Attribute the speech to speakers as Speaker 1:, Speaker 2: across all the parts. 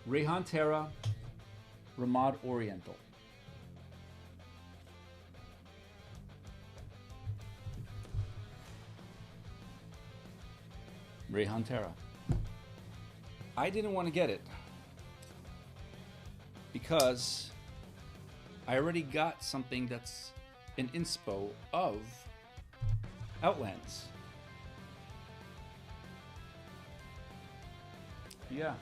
Speaker 1: Rayhaan Terra, Ramad Oriental. Rayhaan Terra. I didn't want to get it because I already got something that's an inspo of Outlands. Yeah.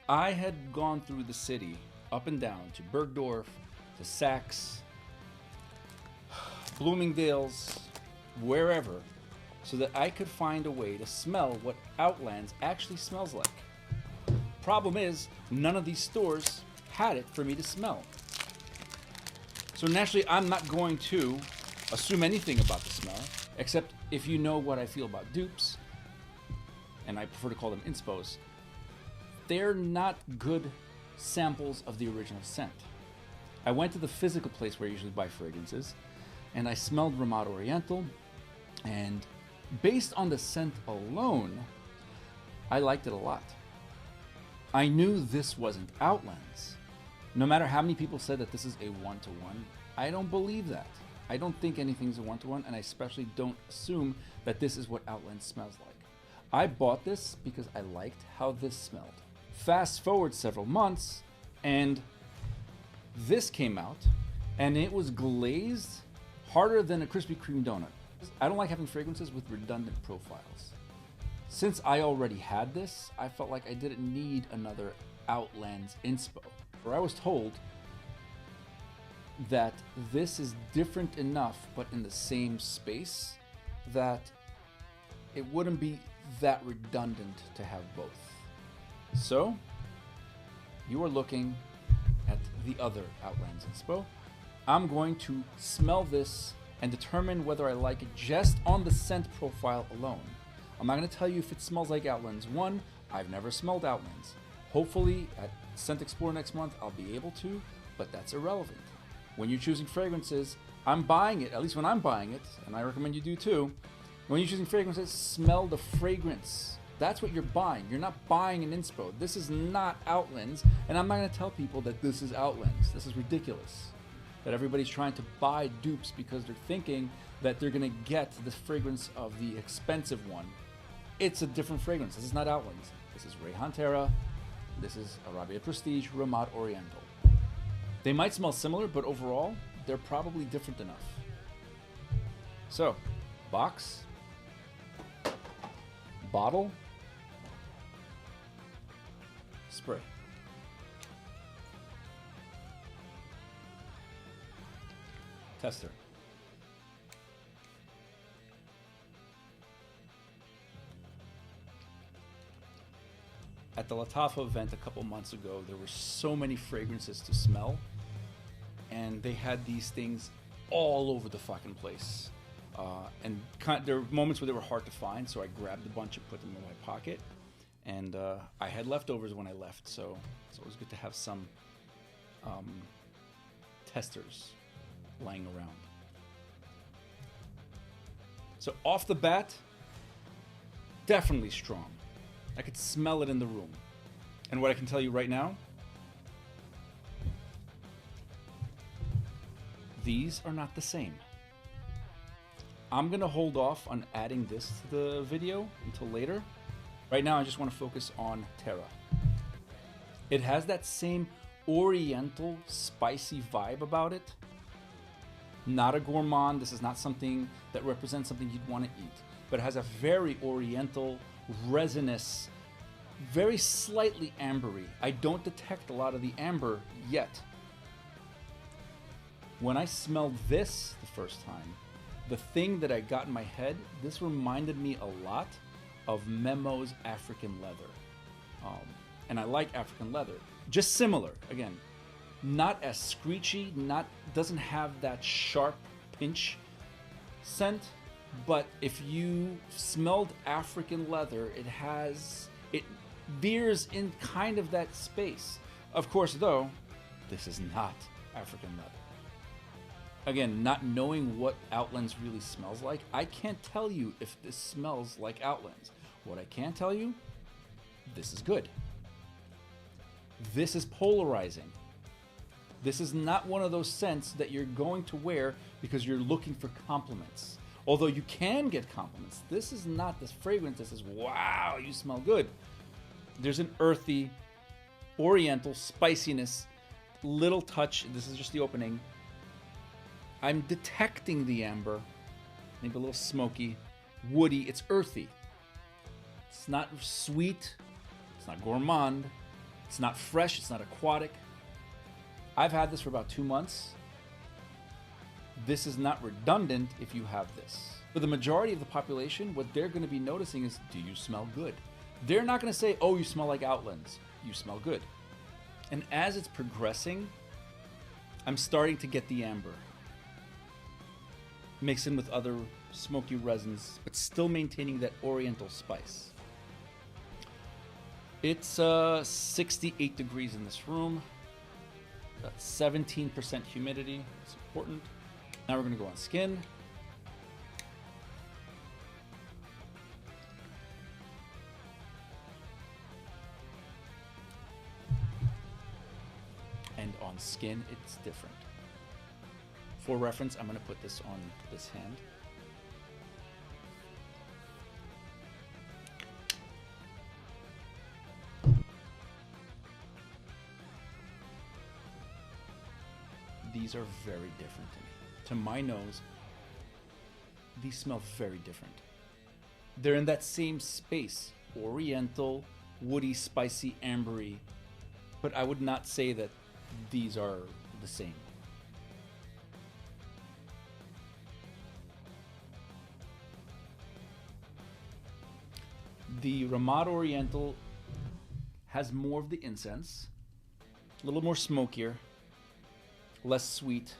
Speaker 1: I had gone through the city, up and down, to Bergdorf, to Saks, Bloomingdale's, wherever, so that I could find a way to smell what Outlands actually smells like. Problem is, none of these stores had it for me to smell. So naturally, I'm not going to assume anything about the smell, except if you know what I feel about dupes, and I prefer to call them inspos, they're not good samples of the original scent. I went to the physical place where I usually buy fragrances, and I smelled Ramad Oriental, and based on the scent alone, I liked it a lot. I knew this wasn't Outlands. No matter how many people said that this is a one-to-one, I don't believe that. I don't think anything's a one-to-one, and I especially don't assume that this is what Outlands smells like. I bought this because I liked how this smelled. Fast forward several months, and this came out, and it was glazed harder than a Krispy Kreme donut. I don't like having fragrances with redundant profiles. Since I already had this, I felt like I didn't need another Outlands inspo. Where I was told that this is different enough, but in the same space, that it wouldn't be that redundant to have both. So, you are looking at the other Outlands inspo. I'm going to smell this and determine whether I like it just on the scent profile alone. I'm not going to tell you if it smells like Outlands. One, I've never smelled Outlands. Hopefully at Scent Explorer next month I'll be able to, but that's irrelevant. When you're choosing fragrances, I'm buying it, at least when I'm buying it, and I recommend you do too. When you're choosing fragrances, smell the fragrance. That's what you're buying. You're not buying an inspo. This is not Outlands, and I'm not going to tell people that this is Outlands. This is ridiculous. That everybody's trying to buy dupes because they're thinking that they're going to get the fragrance of the expensive one. It's a different fragrance. This is not Outlands. This is Rayhaan Terra. This is Arabia Prestige Ramad Oriental. They might smell similar, but overall, they're probably different enough. So, box, bottle, spray. Tester. At the Latafa event a couple months ago, there were so many fragrances to smell, and they had these things all over the fucking place. There were moments where they were hard to find, so I grabbed a bunch and put them in my pocket. And I had leftovers when I left, so it was good to have some testers lying around. So off the bat, definitely strong. I could smell it in the room. And what I can tell you right now, these are not the same. I'm gonna hold off on adding this to the video until later. Right now I just want to focus on Terra. It has that same Oriental spicy vibe about it. Not a gourmand. This is not something that represents something you'd want to eat, but it has a very Oriental, resinous, very slightly ambery. I don't detect a lot of the amber yet. When I smelled this the first time, the thing that I got in my head, this reminded me a lot of Memo's African leather. And I like African leather. Just similar, again, not as screechy, doesn't have that sharp pinch scent, but if you smelled African leather, it veers in kind of that space. Of course, though, this is not African leather. Again, not knowing what Outlands really smells like, I can't tell you if this smells like Outlands. What I can tell you, this is good. This is polarizing. This is not one of those scents that you're going to wear because you're looking for compliments. Although you can get compliments. This is not this fragrance that says, wow, you smell good. There's an earthy, oriental spiciness, little touch. This is just the opening. I'm detecting the amber. Maybe a little smoky, woody. It's earthy. It's not sweet. It's not gourmand. It's not fresh. It's not aquatic. I've had this for about 2 months. This is not redundant if you have this. For the majority of the population, what they're going to be noticing is, do you smell good? They're not going to say, oh, you smell like Outlands. You smell good. And as it's progressing, I'm starting to get the amber. Mixed in with other smoky resins, but still maintaining that oriental spice. It's 68 degrees in this room. Got 17% humidity. It's important. Now we're going to go on skin. And on skin, it's different. For reference, I'm going to put this on this hand. These are very different to me. To my nose, these smell very different. They're in that same space. Oriental, woody, spicy, ambery. But I would not say that these are the same. The Ramad Oriental has more of the incense, a little more smokier, less sweet,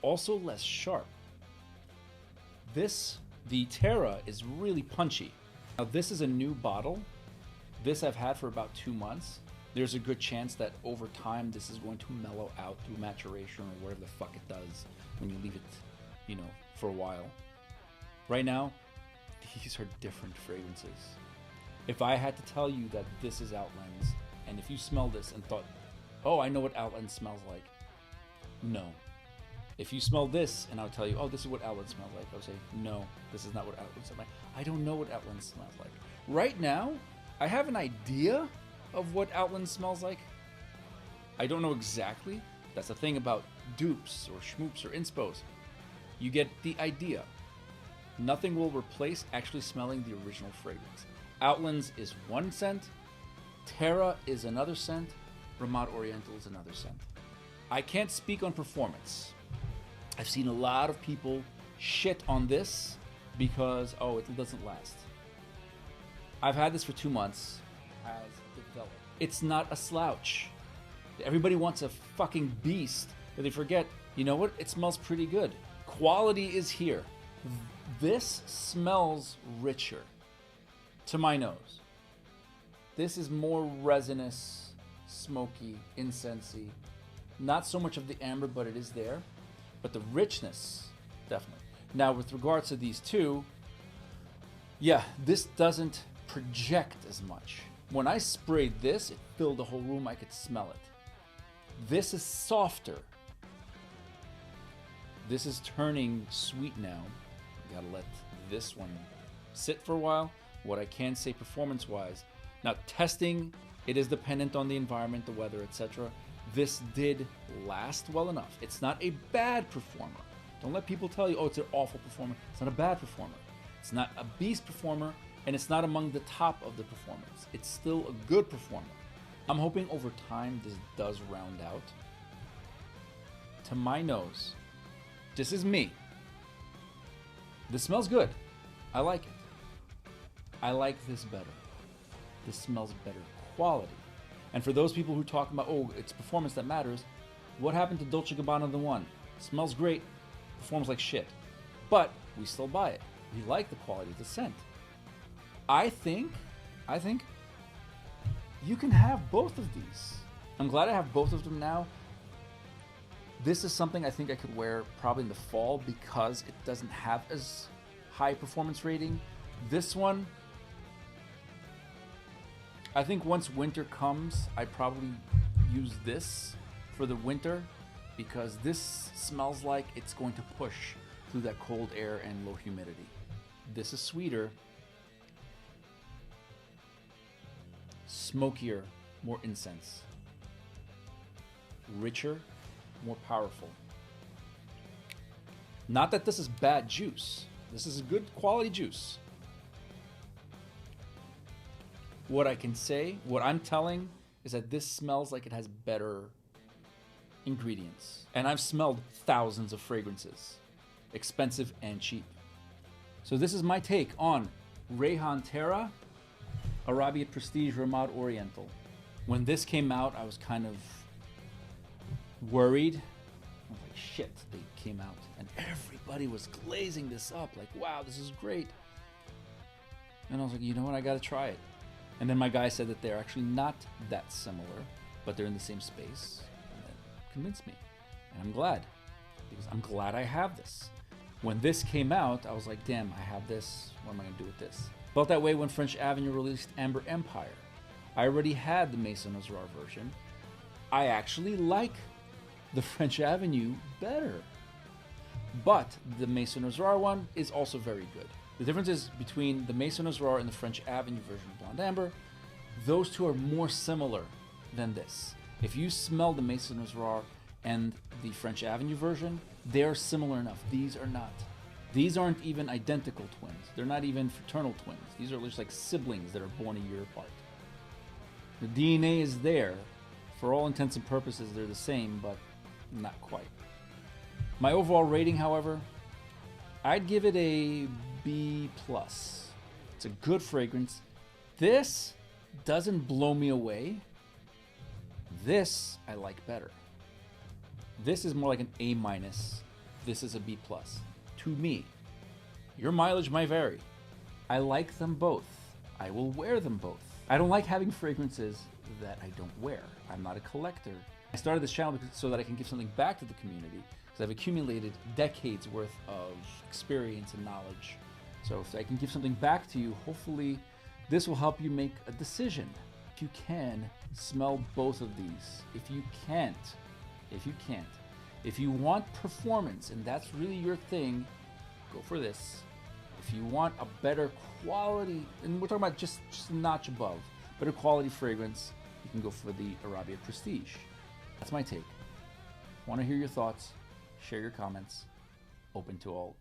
Speaker 1: also less sharp. This, the Terra, is really punchy. Now this is a new bottle. This I've had for about 2 months. There's a good chance that over time this is going to mellow out through maturation or whatever the fuck it does when you leave it, for a while. Right now, these are different fragrances. If I had to tell you that this is Outlands, and if you smell this and thought, oh, I know what Outlands smells like. No. If you smell this and I would tell you, oh, this is what Outlands smells like, I would say, no, this is not what Outlands smells like. I don't know what Outlands smells like. Right now, I have an idea of what Outlands smells like. I don't know exactly. That's the thing about dupes or schmoops or inspos. You get the idea. Nothing will replace actually smelling the original fragrance. Outlands is one scent. Terra is another scent. Ramad Oriental is another scent. I can't speak on performance. I've seen a lot of people shit on this because, oh, it doesn't last. I've had this for 2 months. Has developed. It's not a slouch. Everybody wants a fucking beast, but they forget, you know what? It smells pretty good. Quality is here. This smells richer to my nose. This is more resinous, smoky, incensey. Not so much of the amber, but it is there. But the richness, definitely. Now, with regards to these two, yeah, this doesn't project as much. When I sprayed this, it filled the whole room. I could smell it. This is softer. This is turning sweet now. Gotta let this one sit for a while. What I can say performance-wise, now testing, it is dependent on the environment, the weather, etc. This did last well enough. It's not a bad performer. Don't let people tell you, oh, it's an awful performer. It's not a bad performer. It's not a beast performer, and it's not among the top of the performers. It's still a good performer. I'm hoping over time this does round out. To my nose, this is me. This smells good. I like it. I like this better. This smells better quality. And for those people who talk about, oh, it's performance that matters, what happened to Dolce & Gabbana the One? Smells great, performs like shit. But we still buy it. We like the quality of the scent. I think you can have both of these. I'm glad I have both of them now. This is something I think I could wear probably in the fall because it doesn't have as high performance rating. This one, I think once winter comes, I probably use this for the winter because this smells like it's going to push through that cold air and low humidity. This is sweeter, smokier, more incense, richer, more powerful. Not that this is bad juice. This is a good quality juice. What I can say, what I'm telling, is that this smells like it has better ingredients. And I've smelled thousands of fragrances, expensive and cheap. So this is my take on Rayhaan Terra, Arabiat Prestige Ramad Oriental. When this came out, I was kind of worried. I was like, shit, they came out and everybody was glazing this up. Like, wow, this is great. And I was like, you know what, I gotta try it. And then my guy said that they're actually not that similar, but they're in the same space. And that convinced me. And I'm glad, because I'm glad I have this. When this came out, I was like, damn, I have this. What am I gonna do with this? Felt that way when French Avenue released Amber Empire. I already had the Maison Noir version. I actually like the French Avenue better. But the Maison Noir one is also very good. The difference is between the Maison Noir and the French Avenue version of Blonde Amber, those two are more similar than this. If you smell the Maison Noir and the French Avenue version, they're similar enough. These are not. These aren't even identical twins. They're not even fraternal twins. These are just like siblings that are born a year apart. The DNA is there. For all intents and purposes, they're the same, but not quite. My overall rating, however, I'd give it a B+. It's a good fragrance. This doesn't blow me away. This I like better. This is more like an A-. This is a B+. To me. Your mileage might vary. I like them both. I will wear them both. I don't like having fragrances that I don't wear. I'm not a collector. I started this channel so that I can give something back to the community, because I've accumulated decades worth of experience and knowledge. So if I can give something back to you, hopefully this will help you make a decision. If you can, smell both of these. If you can't, if you want performance and that's really your thing, go for this. If you want a better quality, and we're talking about just a notch above, better quality fragrance, you can go for the Arabiat Prestige. That's my take. Want to hear your thoughts? Share your comments. Open to all